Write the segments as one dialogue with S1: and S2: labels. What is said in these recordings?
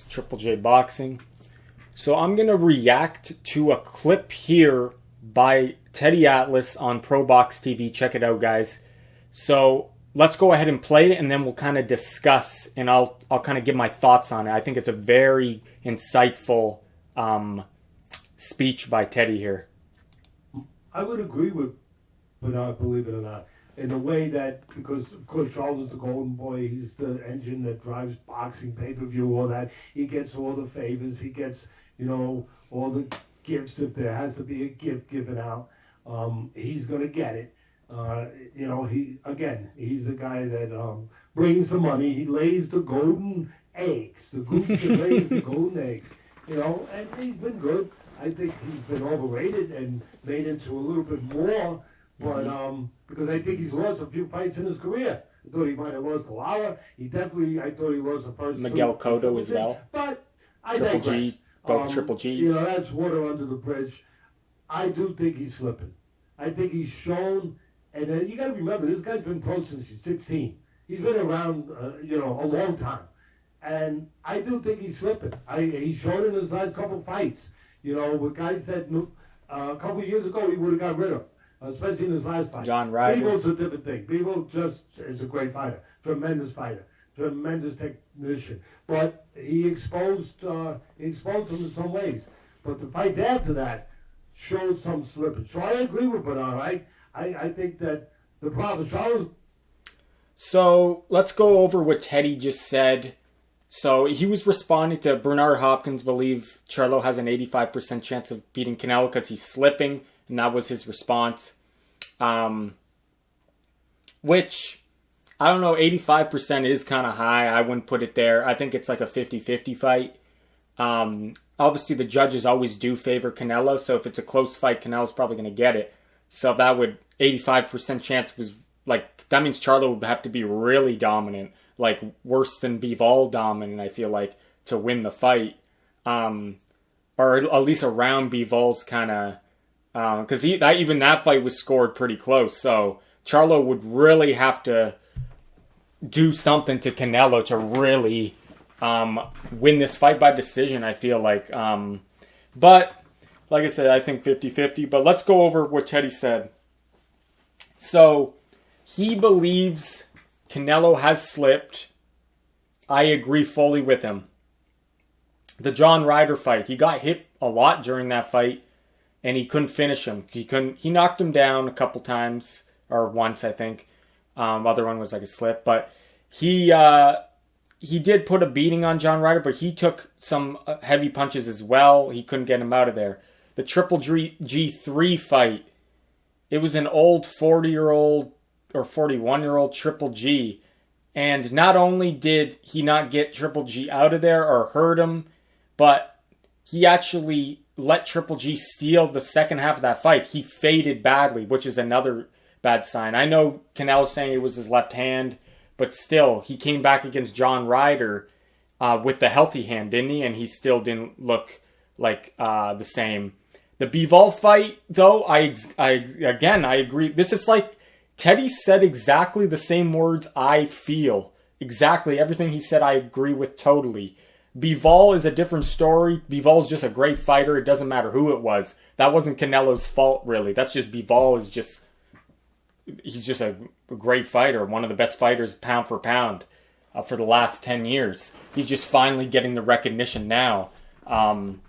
S1: JJJBoxing. So I'm going to react to a clip here by Teddy Atlas on Proboxtv. Check it out, guys. So let's go ahead and play it, and then we'll kind of discuss, and I'll kind of give my thoughts on it. I think it's a very insightful speech by Teddy here.
S2: I would agree with Bernard, believe it or not, in a way that, because of course Charlo's the golden boy, he's the engine that drives boxing, pay-per-view, all that. He gets all the favors, he gets, you know, all the gifts. If there has to be a gift given out, he's going to get it. You know, he's the guy that brings the money. He lays the golden eggs. The goose that lays the golden eggs. You know, and he's been good. I think he's been overrated and made into a little bit more, but because I think he's lost a few fights in his career. I thought he might have lost a Lara. I thought he lost the first
S1: Miguel
S2: two.
S1: Cotto as well.
S2: But I
S1: Triple
S2: digress.
S1: G, both Triple Gs.
S2: You know, that's water under the bridge. I do think he's slipping. I think he's shown, and you got to remember, this guy's been pro since he's 16. He's been around, you know, a long time. And I do think he's slipping. He's shown in his last couple fights, you know, with guys that a couple of years ago he would have got rid of, especially in his last fight.
S1: John Ryder.
S2: Bevo's a different thing. Bevo just is a great fighter, tremendous technician. But he exposed him in some ways. But the fights after that showed some slippage. So I agree with Bernard, right? I think that the problem, Charlo's...
S1: So let's go over what Teddy just said. So he was responding to Bernard Hopkins believe Charlo has an 85% chance of beating Canelo because he's slipping, and that was his response. Which, I don't know, 85% is kind of high. I wouldn't put it there. I think it's like a 50-50 fight. Obviously, the judges always do favor Canelo, so if it's a close fight, Canelo's probably going to get it. So that would, 85% chance was, like, that means Charlo would have to be really dominant. Like, worse than Bivol dominant, I feel like, to win the fight. Or at least around Bivol's kind of... Because even that fight was scored pretty close. So Charlo would really have to do something to Canelo to really win this fight by decision, I feel like. But, like I said, I think 50-50. But let's go over what Teddy said. So, he believes Canelo has slipped. I agree fully with him. The John Ryder fight, he got hit a lot during that fight, and he couldn't finish him. He knocked him down a couple times, or once, I think. Other one was like a slip, but he did put a beating on John Ryder, but he took some heavy punches as well. He couldn't get him out of there. The Triple G3 fight, it was an old 40-year-old or 41-year-old Triple G. And not only did he not get Triple G out of there or hurt him, but he actually let Triple G steal the second half of that fight. He faded badly, which is another bad sign. I know Canelo's saying it was his left hand, but still, he came back against John Ryder with the healthy hand, didn't he? And he still didn't look like the same. The Bivol fight, though, I agree. This is like, Teddy said exactly the same words I feel. Exactly everything he said I agree with totally. Bivol is a different story. Bivol's just a great fighter. It doesn't matter who it was. That wasn't Canelo's fault, really. That's just Bivol is just... He's just a great fighter. One of the best fighters pound for pound for the last 10 years. He's just finally getting the recognition now. And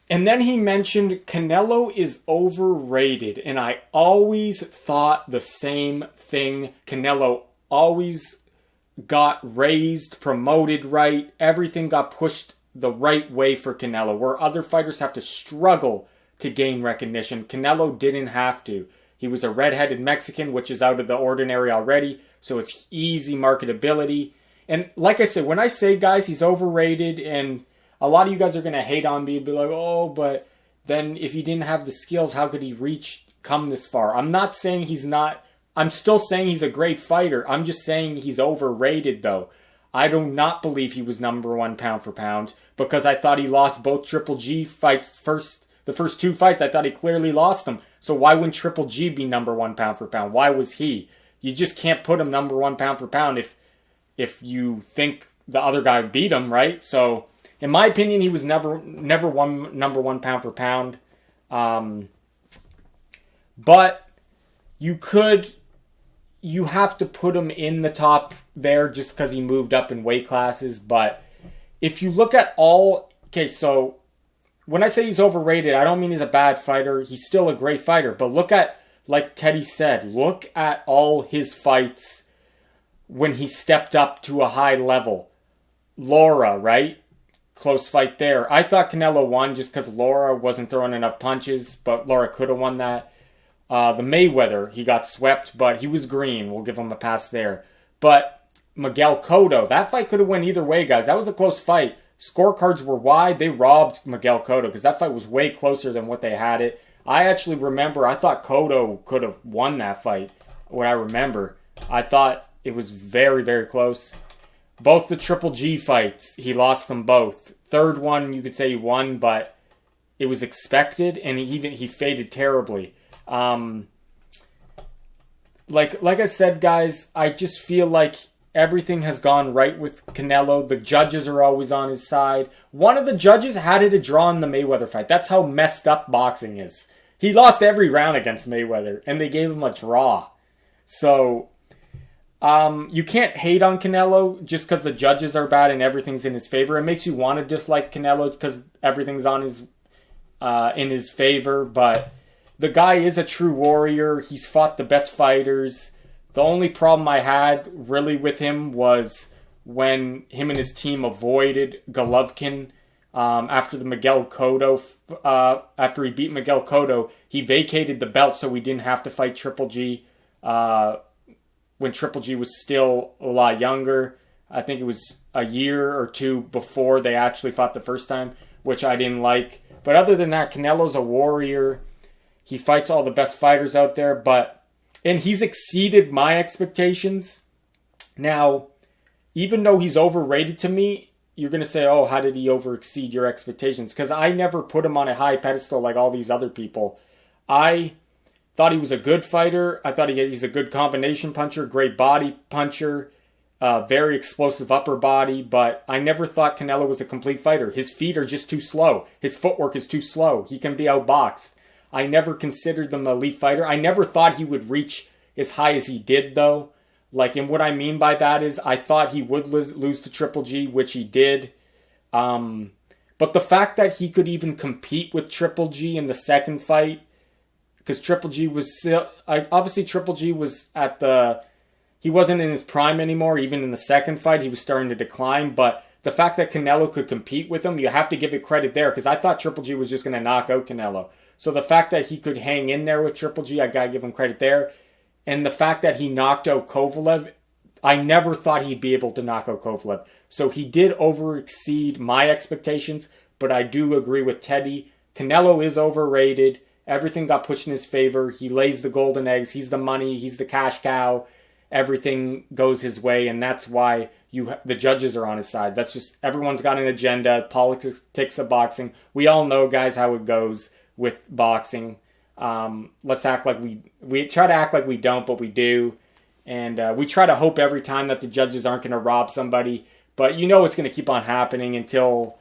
S1: then he mentioned Canelo is overrated. And I always thought the same thing. Canelo always got raised, promoted right. Everything got pushed the right way for Canelo. Where other fighters have to struggle to gain recognition, Canelo didn't have to. He was a red-headed Mexican, which is out of the ordinary already. So it's easy marketability. And like I said, when I say, guys, he's overrated, and a lot of you guys are going to hate on me and be like, oh, but then if he didn't have the skills, how could he come this far? I'm not saying he's not. I'm still saying he's a great fighter. I'm just saying he's overrated, though. I do not believe he was number one pound for pound because I thought he lost both Triple G fights the first two fights. I thought he clearly lost them. So why wouldn't Triple G be number one pound for pound? Why was he? You just can't put him number one pound for pound if you think the other guy beat him, right? So, in my opinion, he was never one number one pound for pound. But you have to put him in the top there just because he moved up in weight classes. But if you look at okay, so when I say he's overrated, I don't mean he's a bad fighter. He's still a great fighter. But look at, like Teddy said, look at all his fights when he stepped up to a high level. Laura, right? Close fight there. I thought Canelo won just because Laura wasn't throwing enough punches, but Laura could have won that. The Mayweather, he got swept, but he was green. We'll give him a pass there. But Miguel Cotto, that fight could have went either way, guys. That was a close fight. Scorecards were wide. They robbed Miguel Cotto because that fight was way closer than what they had it. I actually remember, I thought Cotto could have won that fight. What I remember, I thought it was very, very close. Both the Triple G fights, he lost them both. Third one, you could say he won, but it was expected, and he faded terribly. Like I said, guys, I just feel like everything has gone right with Canelo. The judges are always on his side. One of the judges had it a draw in the Mayweather fight. That's how messed up boxing is. He lost every round against Mayweather, and they gave him a draw. So, you can't hate on Canelo just because the judges are bad and everything's in his favor. It makes you want to dislike Canelo because everything's on his in his favor. But the guy is a true warrior. He's fought the best fighters. The only problem I had really with him was when him and his team avoided Golovkin after the Miguel Cotto. After he beat Miguel Cotto, he vacated the belt so we didn't have to fight Triple G. When Triple G was still a lot younger. I think it was a year or two before they actually fought the first time, which I didn't like. But other than that, Canelo's a warrior. He fights all the best fighters out there, and he's exceeded my expectations. Now, even though he's overrated to me, you're going to say, oh, how did he exceed your expectations? Because I never put him on a high pedestal like all these other people. I thought he was a good fighter. I thought he's a good combination puncher, great body puncher, very explosive upper body, but I never thought Canelo was a complete fighter. His feet are just too slow. His footwork is too slow. He can be outboxed. I never considered him an elite fighter. I never thought he would reach as high as he did, though. And what I mean by that is I thought he would lose to Triple G, which he did. But the fact that he could even compete with Triple G in the second fight, because Triple G was still, obviously Triple G was he wasn't in his prime anymore. Even in the second fight, he was starting to decline. But the fact that Canelo could compete with him, you have to give it credit there, because I thought Triple G was just going to knock out Canelo. So the fact that he could hang in there with Triple G, I got to give him credit there. And the fact that he knocked out Kovalev, I never thought he'd be able to knock out Kovalev. So he did exceed my expectations, but I do agree with Teddy. Canelo is overrated. Everything got pushed in his favor. He lays the golden eggs. He's the money. He's the cash cow. Everything goes his way, and that's why the judges are on his side. That's just, everyone's got an agenda. Politics of boxing. We all know, guys, how it goes with boxing. Let's act like we try to act like we don't, but we do. And we try to hope every time that the judges aren't going to rob somebody. But you know it's going to keep on happening until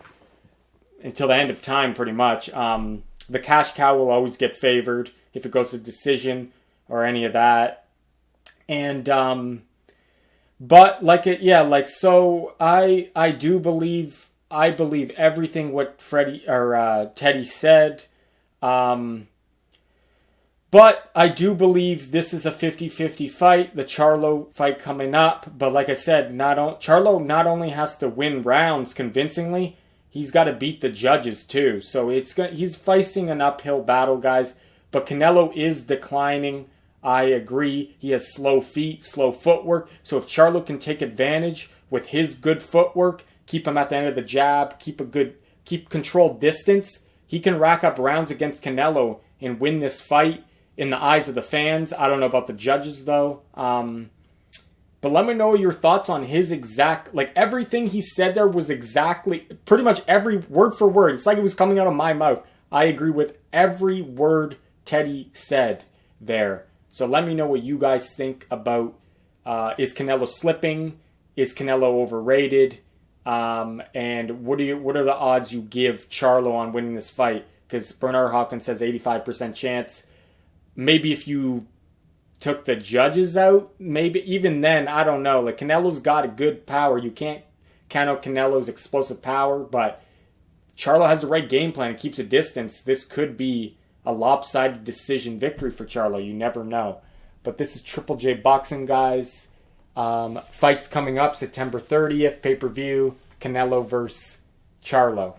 S1: the end of time, pretty much. The cash cow will always get favored if it goes to decision or any of that. And but so I do believe everything what Teddy said. But I do believe this is a 50-50 fight, the Charlo fight coming up. But like I said, Charlo not only has to win rounds convincingly, he's got to beat the judges too. So he's facing an uphill battle, guys. But Canelo is declining. I agree. He has slow feet, slow footwork. So if Charlo can take advantage with his good footwork, keep him at the end of the jab, keep controlled distance, he can rack up rounds against Canelo and win this fight in the eyes of the fans. I don't know about the judges, though. But let me know your thoughts on his everything he said there was exactly, pretty much every word for word. It's like it was coming out of my mouth. I agree with every word Teddy said there. So let me know what you guys think about, is Canelo slipping? Is Canelo overrated? And what are the odds you give Charlo on winning this fight? Because Bernard Hopkins says 85% chance. Maybe if you took the judges out, maybe even then, I don't know. Like, Canelo's got a good power. You can't count out Canelo's explosive power, but Charlo has the right game plan and keeps a distance. This could be a lopsided decision victory for Charlo. You never know. But this is Triple J Boxing, guys. Fights coming up September 30th, pay-per-view, Canelo versus Charlo.